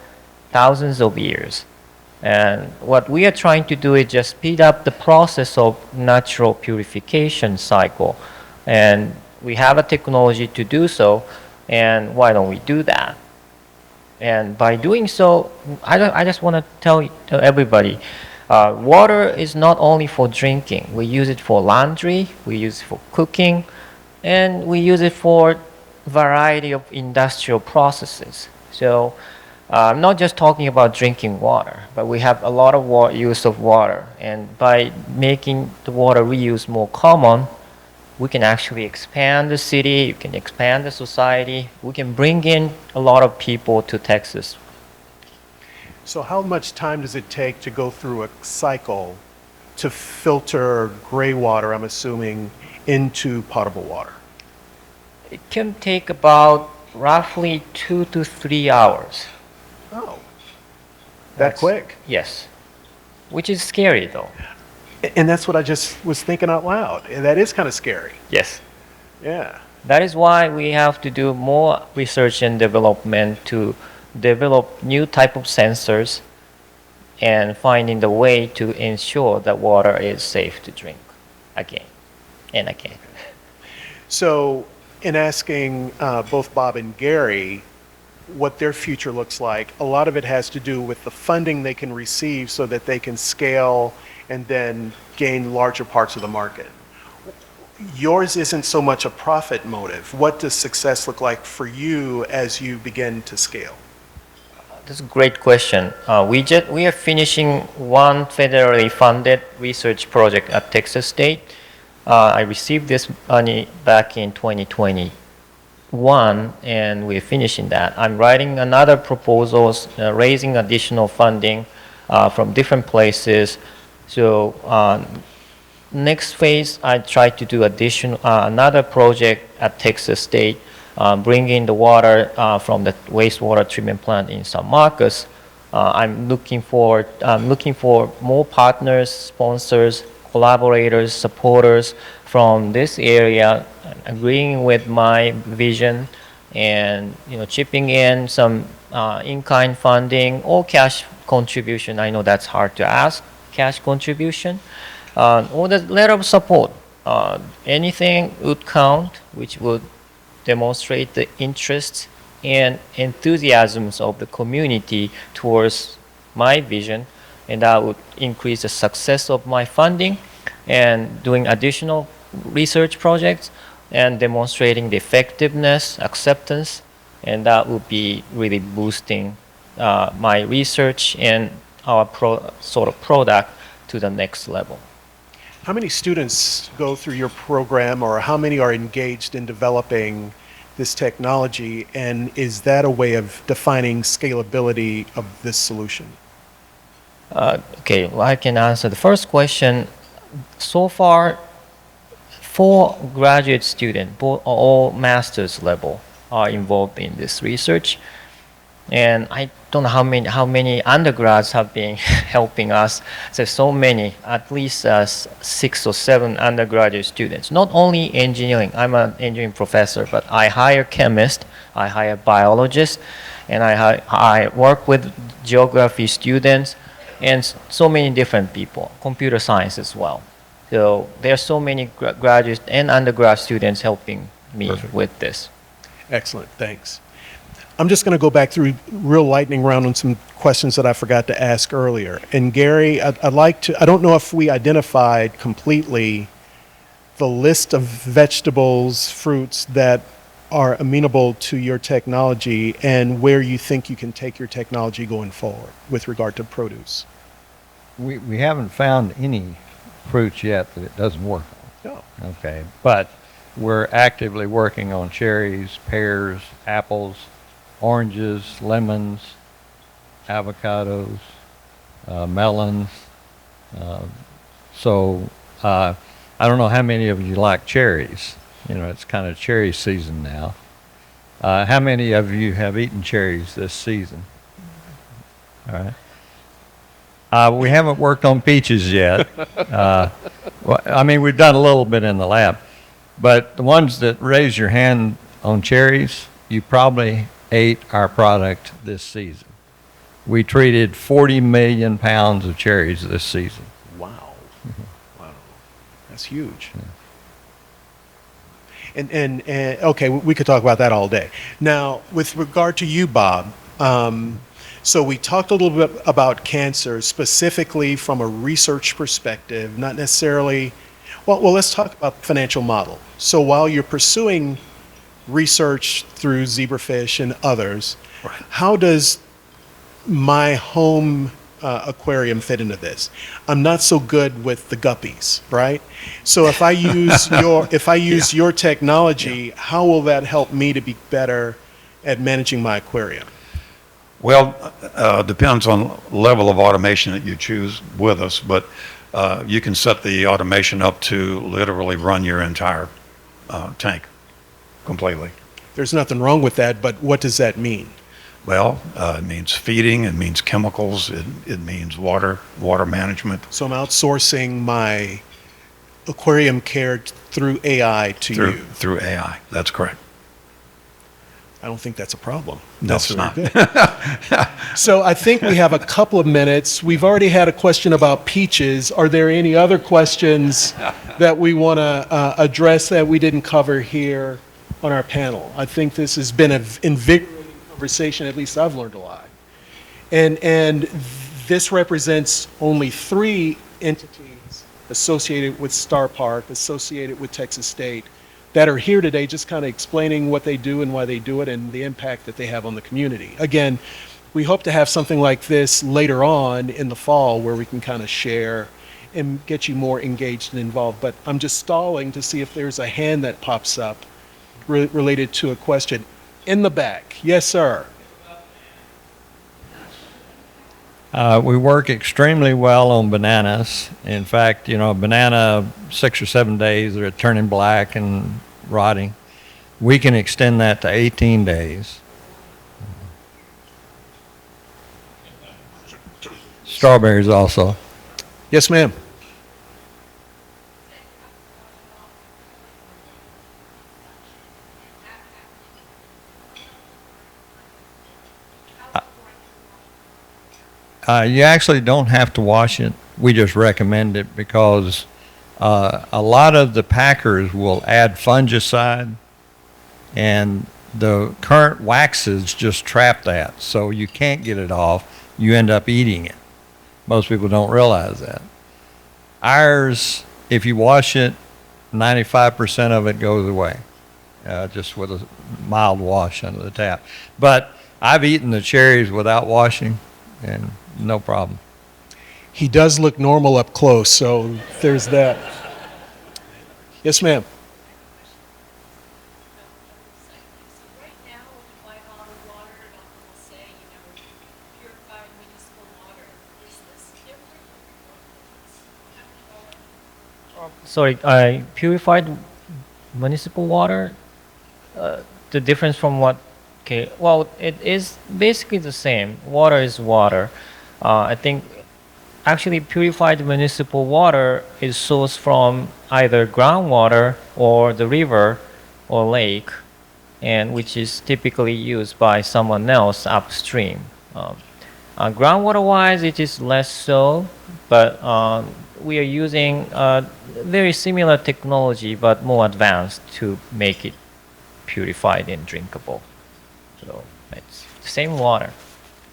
thousands of years. And what we are trying to do is just speed up the process of natural purification cycle. And we have a technology to do so, and why don't we do that? And by doing so, I just want to tell everybody, water is not only for drinking. We use it for laundry, we use it for cooking, and we use it for a variety of industrial processes. So I'm not just talking about drinking water, but we have a lot of use of water. And by making the water reuse more common, we can actually expand the city, we can expand the society, we can bring in a lot of people to Texas. So how much time does it take to go through a cycle to filter gray water, I'm assuming, into potable water? It can take about roughly 2 to 3 hours. Oh. That's- quick? Yes. Which is scary though. And that's what I just was thinking out loud. And that is kind of scary. Yes. Yeah. That is why we have to do more research and development to develop new type of sensors and finding the way to ensure that water is safe to drink again and again. So, in asking both Bob and Gary what their future looks like, a lot of it has to do with the funding they can receive so that they can scale and then gain larger parts of the market. Yours isn't so much a profit motive. What does success look like for you as you begin to scale? That's a great question. We are finishing one federally funded research project at Texas State. I received this money back in 2021, and we're finishing that. I'm writing another proposals, raising additional funding from different places. So next phase, I try to do another project at Texas State, bringing the water from the wastewater treatment plant in San Marcos. I'm looking for more partners, sponsors, collaborators, supporters from this area, agreeing with my vision, and chipping in some in-kind funding or cash contribution. I know that's hard to ask, cash contribution, or the letter of support. Anything would count, which would demonstrate the interest and enthusiasms of the community towards my vision, and that would increase the success of my funding and doing additional research projects and demonstrating the effectiveness, acceptance, and that would be really boosting my research and our product to the next level. How many students go through your program, or how many are engaged in developing this technology, and is that a way of defining scalability of this solution? Okay, well, I can answer the first question. So far, 4 graduate students, all master's level, are involved in this research. And I don't know how many undergrads have been helping us. There's so many, at least 6 or 7 undergraduate students. Not only engineering, I'm an engineering professor, but I hire chemists, I hire biologists, and I work with geography students, and so many different people, computer science as well. So there are so many graduate and undergrad students helping me with this. Excellent, thanks. I'm just going to go back through real lightning round on some questions that I forgot to ask earlier. And Gary, I don't know if we identified completely the list of vegetables, fruits that are amenable to your technology and where you think you can take your technology going forward with regard to produce. We haven't found any fruits yet that it doesn't work on. Oh. Okay, but we're actively working on cherries, pears, apples, oranges, lemons, avocados, melons. So I don't know how many of you like cherries. It's kind of cherry season now. How many of you have eaten cherries this season? All right. We haven't worked on peaches yet. Well, I mean, we've done a little bit in the lab. But the ones that raise your hand on cherries, you probably ate our product this season. We treated 40 million pounds of cherries this season. Wow. Wow. That's huge. And okay, we could talk about that all day. Now, with regard to you, Bob, so we talked a little bit about cancer specifically from a research perspective, not necessarily, well, let's talk about the financial model. So while you're pursuing research through zebrafish and others, Right. How does my home aquarium fit into this? I'm not so good with the guppies, right? So if I use your technology, how will that help me to be better at managing my aquarium? Well, depends on level of automation that you choose with us, but you can set the automation up to literally run your entire tank completely. There's nothing wrong with that, but what does that mean? Well, it means feeding, it means chemicals, it means water management. So I'm outsourcing my aquarium care through AI to you. Through AI, that's correct. I don't think that's a problem. No, it's not. So I think we have a couple of minutes. We've already had a question about peaches. Are there any other questions that we want to address that we didn't cover here on our panel? I think this has been an invigorating conversation. At least I've learned a lot. And this represents only 3 entities associated with Star Park, associated with Texas State, that are here today just kind of explaining what they do and why they do it and the impact that they have on the community. Again, we hope to have something like this later on in the fall where we can kind of share and get you more engaged and involved. But I'm just stalling to see if there's a hand that pops up related to a question. In the back. Yes, sir. We work extremely well on bananas. In fact, a banana, 6 or 7 days, they're turning black and rotting. We can extend that to 18 days. Strawberries also. Yes, ma'am. You actually don't have to wash it. We just recommend it because a lot of the packers will add fungicide, and the current waxes just trap that, so you can't get it off. You end up eating it. Most people don't realize that. Ours, if you wash it, 95% of it goes away, just with a mild wash under the tap. But I've eaten the cherries without washing, and no problem. He does look normal up close, so there's that. Yes, ma'am. Right now, with white bottled water, people say, purified municipal water. Is this different? Sorry, purified municipal water? The difference from what? Okay, well, it is basically the same. Water is water. I think actually purified municipal water is sourced from either groundwater or the river or lake, and which is typically used by someone else upstream. Groundwater-wise, it is less so, but we are using very similar technology, but more advanced to make it purified and drinkable. So it's the same water.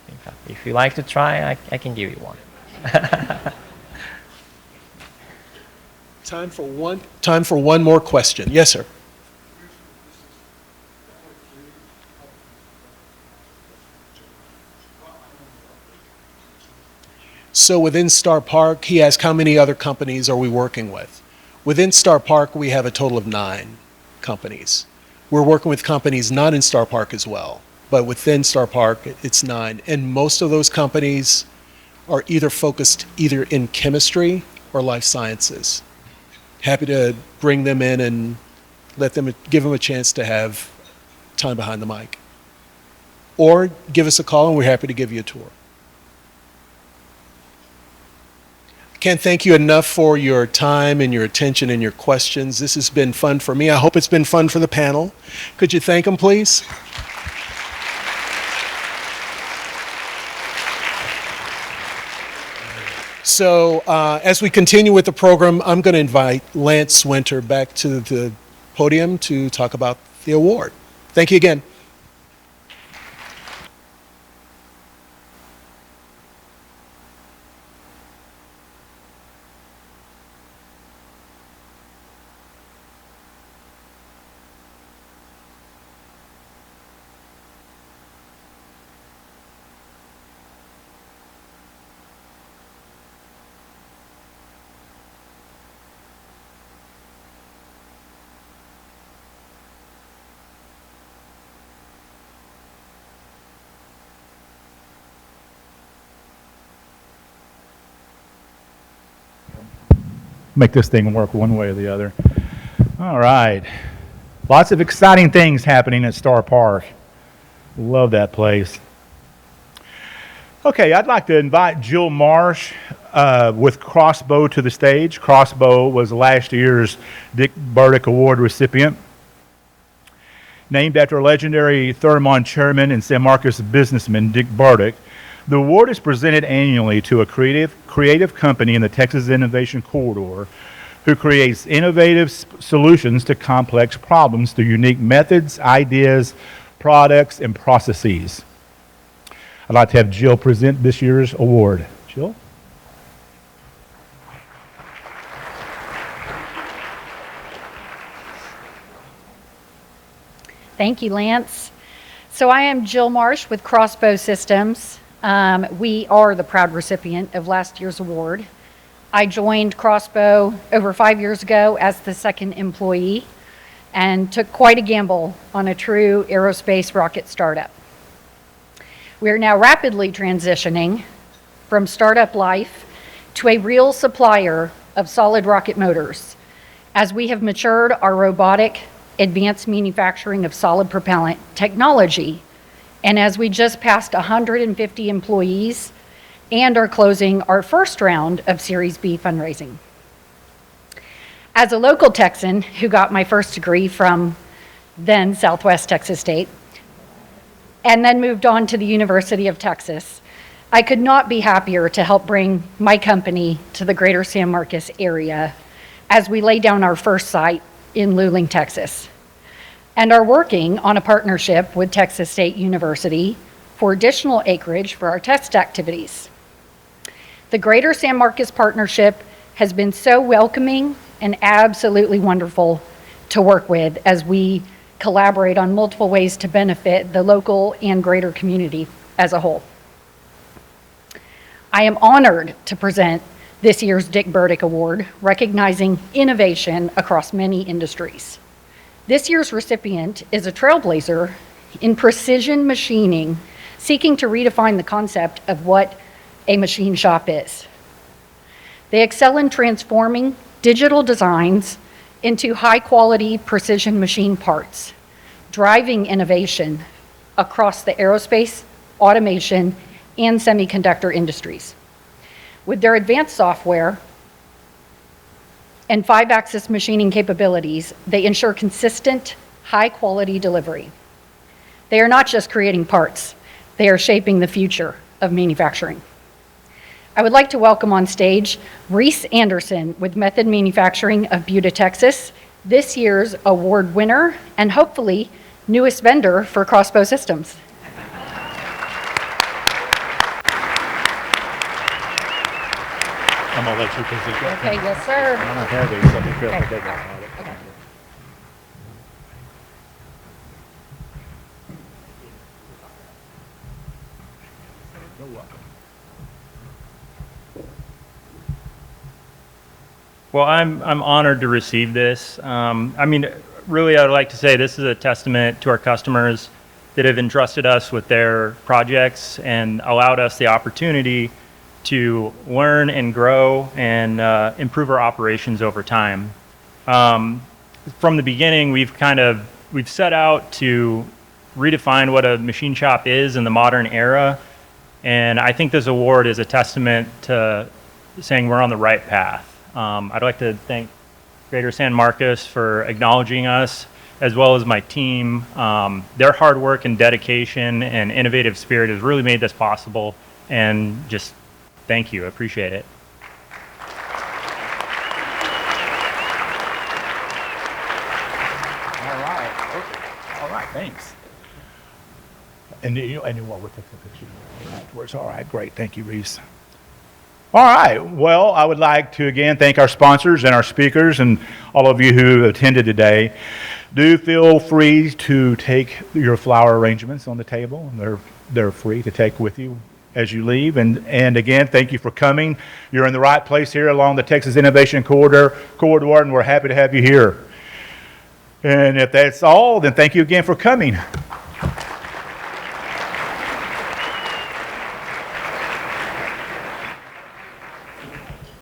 In fact, if you like to try, I can give you one. Time for one more question. Yes, sir. So within Star Park, he asked how many other companies are we working with? Within Star Park, we have a total of 9 companies. We're working with companies not in Star Park as well, but within Star Park, it's 9. And most of those companies are either focused either in chemistry or life sciences. Happy to bring them in and give them a chance to have time behind the mic. Or give us a call and we're happy to give you a tour. Can't thank you enough for your time and your attention and your questions. This has been fun for me. I hope it's been fun for the panel. Could you thank them, please? So as we continue with the program, I'm going to invite Lance Winter back to the podium to talk about the award. Thank you again. Make this thing work one way or the other. All right. Lots of exciting things happening at Star Park. Love that place. Okay, I'd like to invite Jill Marsh with Crossbow to the stage. Crossbow was last year's Dick Burdick Award recipient. Named after legendary Thermon chairman and San Marcos businessman Dick Burdick, the award is presented annually to a creative company in the Texas Innovation Corridor who creates innovative solutions to complex problems through unique methods, ideas, products, and processes. I'd like to have Jill present this year's award. Jill? Thank you, Lance. So I am Jill Marsh with Crossbow Systems. We are the proud recipient of last year's award. I joined Crossbow over 5 years ago as the second employee and took quite a gamble on a true aerospace rocket startup. We are now rapidly transitioning from startup life to a real supplier of solid rocket motors as we have matured our robotic advanced manufacturing of solid propellant technology, and as we just passed 150 employees and are closing our first round of Series B fundraising. As a local Texan who got my first degree from then Southwest Texas State, and then moved on to the University of Texas, I could not be happier to help bring my company to the greater San Marcos area as we lay down our first site in Luling, Texas, and are working on a partnership with Texas State University for additional acreage for our test activities. The Greater San Marcos Partnership has been so welcoming and absolutely wonderful to work with as we collaborate on multiple ways to benefit the local and greater community as a whole. I am honored to present this year's Dick Burdick Award, recognizing innovation across many industries. This year's recipient is a trailblazer in precision machining, seeking to redefine the concept of what a machine shop is. They excel in transforming digital designs into high-quality precision machine parts, driving innovation across the aerospace, automation, and semiconductor industries. With their advanced software and 5-axis machining capabilities, they ensure consistent, high-quality delivery. They are not just creating parts, they are shaping the future of manufacturing. I would like to welcome on stage Reese Anderson with Method Manufacturing of Buda, Texas, this year's award winner and hopefully newest vendor for Crossbow Systems. I'm gonna let you present that. Okay, yes, sir. I don't have these, so be careful Okay. to get that. Okay. Well, I'm honored to receive this. Really, I would like to say this is a testament to our customers that have entrusted us with their projects and allowed us the opportunity to learn and grow and improve our operations over time. From the beginning, we've set out to redefine what a machine shop is in the modern era, and I think this award is a testament to saying we're on the right path. I'd like to thank Greater San Marcos for acknowledging us, as well as my team. Their hard work and dedication and innovative spirit has really made this possible, and just thank you. I appreciate it. All right, thanks. And you want to take the picture afterwards? All right, great. Thank you, Reese. All right. Well, I would like to again thank our sponsors and our speakers and all of you who attended today. Do feel free to take your flower arrangements on the table. They're free to take with you as you leave. And again, thank you for coming. You're in the right place here along the Texas Innovation Corridor, and we're happy to have you here. And if that's all, then thank you again for coming.